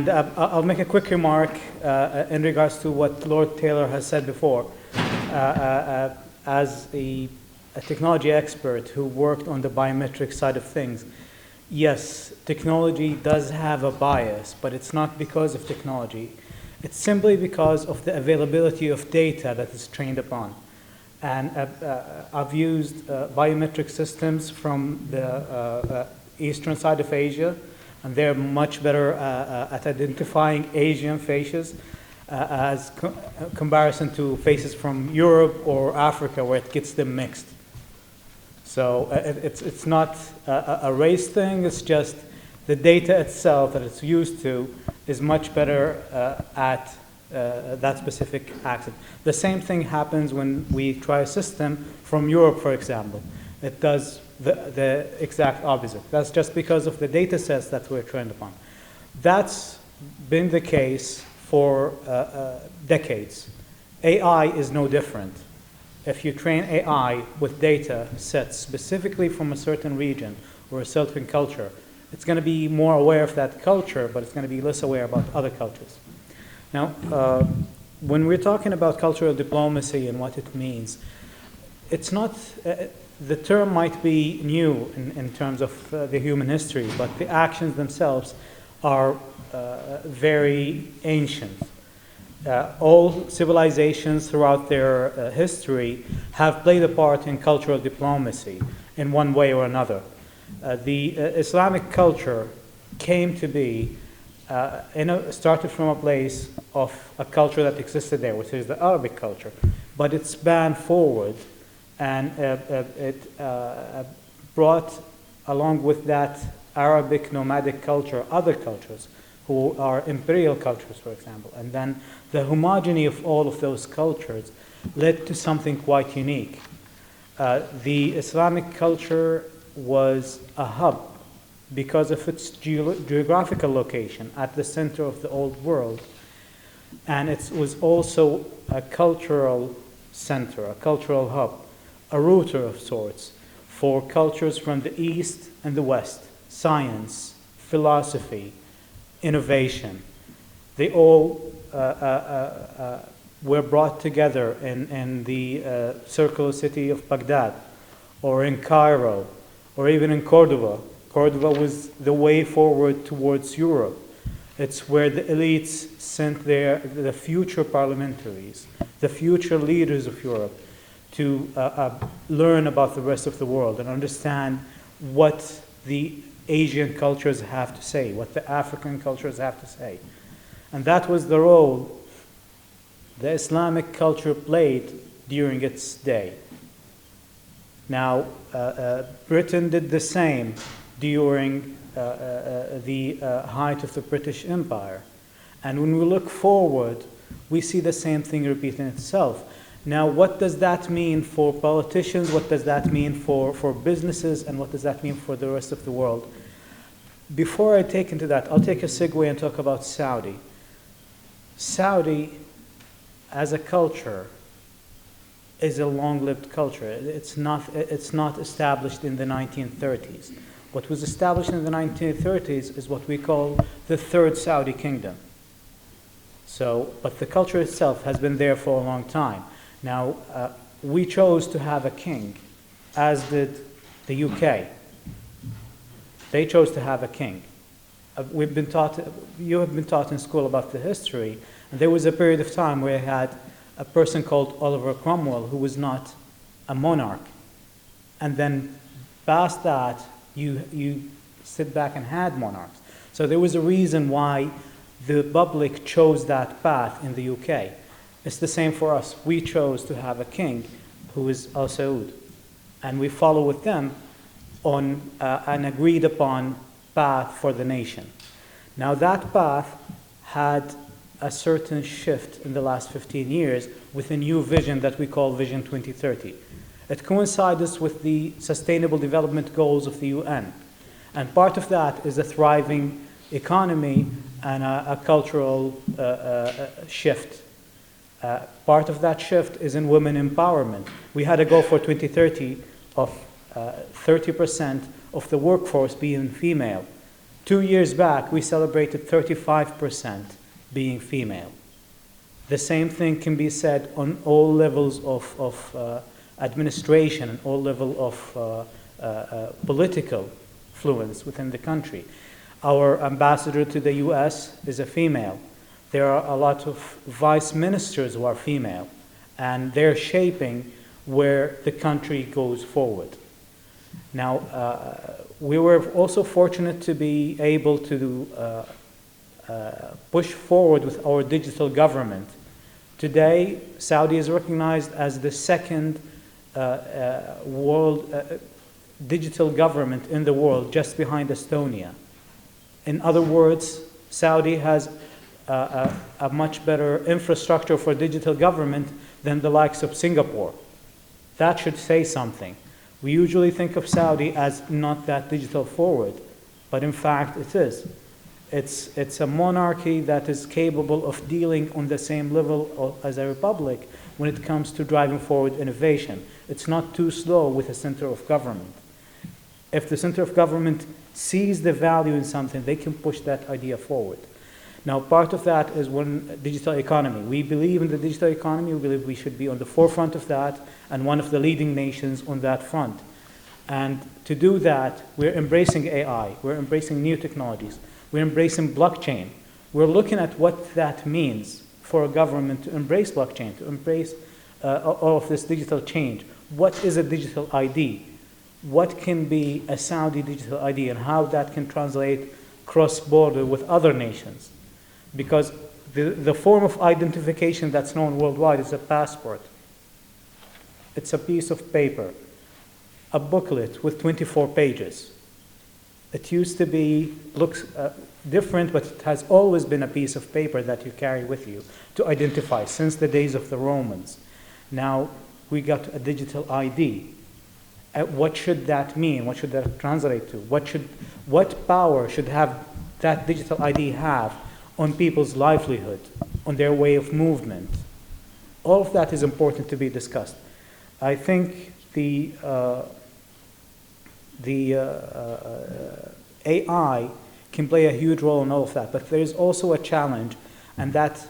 And I'll make a quick remark in regards to what Lord Taylor has said before. As a technology expert who worked on the biometric side of things, yes, technology does have a bias, but it's not because of technology. It's simply because of the availability of data that is trained upon. And I've used biometric systems from the eastern side of Asia, and they're much better at identifying Asian faces as comparison to faces from Europe or Africa, where it gets them mixed. So it's not a race thing, it's just the data itself that it's used to is much better at that specific accent. The same thing happens when we try a system from Europe, for example. It does the exact opposite. That's just because of the data sets that we're trained upon. That's been the case for decades. AI is no different. If you train AI with data sets specifically from a certain region or a certain culture, it's going to be more aware of that culture, but it's going to be less aware about other cultures. Now, when we're talking about cultural diplomacy and what it means, it's not, the term might be new in terms of the human history, but the actions themselves are very ancient. All civilizations throughout their history have played a part in cultural diplomacy in one way or another. The Islamic culture came to be, started from a place of a culture that existed there, which is the Arabic culture, but it spanned forward and it brought along with that Arabic nomadic culture other cultures who are imperial cultures, for example. And then the homogeny of all of those cultures led to something quite unique. The Islamic culture was a hub because of its geographical location at the center of the old world. And it was also a cultural center, a cultural hub, a router of sorts for cultures from the East and the West, science, philosophy, innovation. They all were brought together in the circular city of Baghdad, or in Cairo, or even in Cordoba. Cordoba was the way forward towards Europe. It's where the elites sent the future parliamentaries, the future leaders of Europe, to learn about the rest of the world and understand what the Asian cultures have to say, what the African cultures have to say. And that was the role the Islamic culture played during its day. Now, Britain did the same during the height of the British Empire. And when we look forward, we see the same thing repeating itself. Now, what does that mean for politicians? What does that mean for businesses? And what does that mean for the rest of the world? Before I take into that, I'll take a segue and talk about Saudi. Saudi, as a culture, is a long-lived culture. It's not established in the 1930s. What was established in the 1930s is what we call the Third Saudi Kingdom. So, but the culture itself has been there for a long time. Now, we chose to have a king, as did the UK. They chose to have a king. You have been taught in school about the history, and there was a period of time where you had a person called Oliver Cromwell who was not a monarch. And then past that, you sit back and had monarchs. So there was a reason why the public chose that path in the UK. It's the same for us. We chose to have a king who is Al Saud, and we follow with them on an agreed upon path for the nation. Now that path had a certain shift in the last 15 years with a new vision that we call Vision 2030. It coincides with the Sustainable Development Goals of the UN. And part of that is a thriving economy and a cultural shift. Part of that shift is in women empowerment. We had a goal for 2030 of 30% of the workforce being female. 2 years back, we celebrated 35% being female. The same thing can be said on all levels of administration and all level of political influence within the country. Our ambassador to the US is a female. There are a lot of vice ministers who are female, and they're shaping where the country goes forward. Now, we were also fortunate to be able to push forward with our digital government. Today, Saudi is recognized as the second world digital government in the world, just behind Estonia. In other words, Saudi has a much better infrastructure for digital government than the likes of Singapore. That should say something. We usually think of Saudi as not that digital forward, but in fact it is. It's a monarchy that is capable of dealing on the same level as a republic when it comes to driving forward innovation. It's not too slow with the center of government. If the center of government sees the value in something, they can push that idea forward. Now, part of that is one digital economy. We believe in the digital economy. We believe we should be on the forefront of that and one of the leading nations on that front. And to do that, we're embracing AI. We're embracing new technologies. We're embracing blockchain. We're looking at what that means for a government to embrace blockchain, to embrace all of this digital change. What is a digital ID? What can be a Saudi digital ID and how that can translate cross-border with other nations? Because the form of identification that's known worldwide is a passport. It's a piece of paper, a booklet with 24 pages. It used to be, looks different, but it has always been a piece of paper that you carry with you to identify since the days of the Romans. Now we got a digital ID. What should that mean? What should that translate to? What power should have that digital ID have on people's livelihood, on their way of movement? All of that is important to be discussed. I think the AI can play a huge role in all of that, but there is also a challenge, and that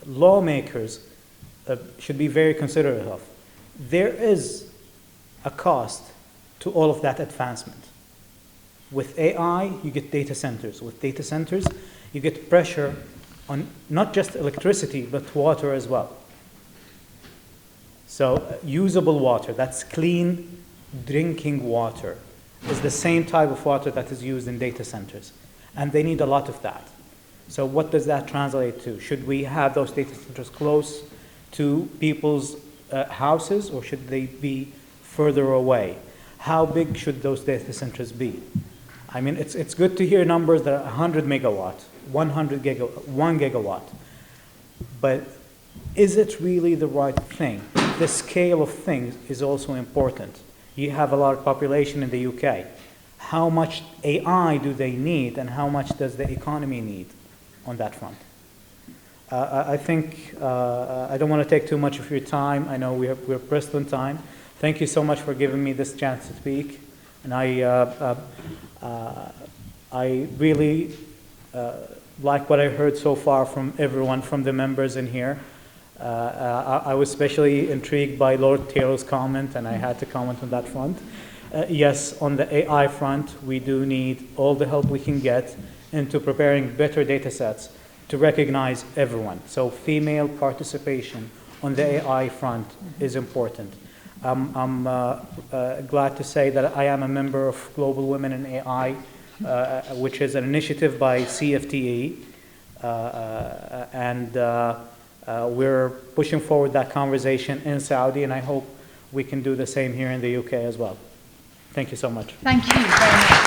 lawmakers should be very considerate of. There is a cost to all of that advancement. With AI, you get data centers. With data centers, you get pressure on not just electricity, but water as well. So usable water, that's clean drinking water, is the same type of water that is used in data centers. And they need a lot of that. So what does that translate to? Should we have those data centers close to people's houses, or should they be further away? How big should those data centers be? I mean, it's good to hear numbers that are 100 megawatt, 1 gigawatt. But is it really the right thing? The scale of things is also important. You have a large population in the UK. How much AI do they need, and how much does the economy need on that front? I think I don't want to take too much of your time. I know we're pressed on time. Thank you so much for giving me this chance to speak. And I really like what I heard so far from everyone, from the members in here. I was especially intrigued by Lord Taylor's comment, and I had to comment on that front. Yes, on the AI front, we do need all the help we can get into preparing better data sets to recognize everyone. So female participation on the AI front is important. I'm glad to say that I am a member of Global Women in AI, which is an initiative by CFTE, and we're pushing forward that conversation in Saudi, and I hope we can do the same here in the UK as well. Thank you so much. Thank you very much.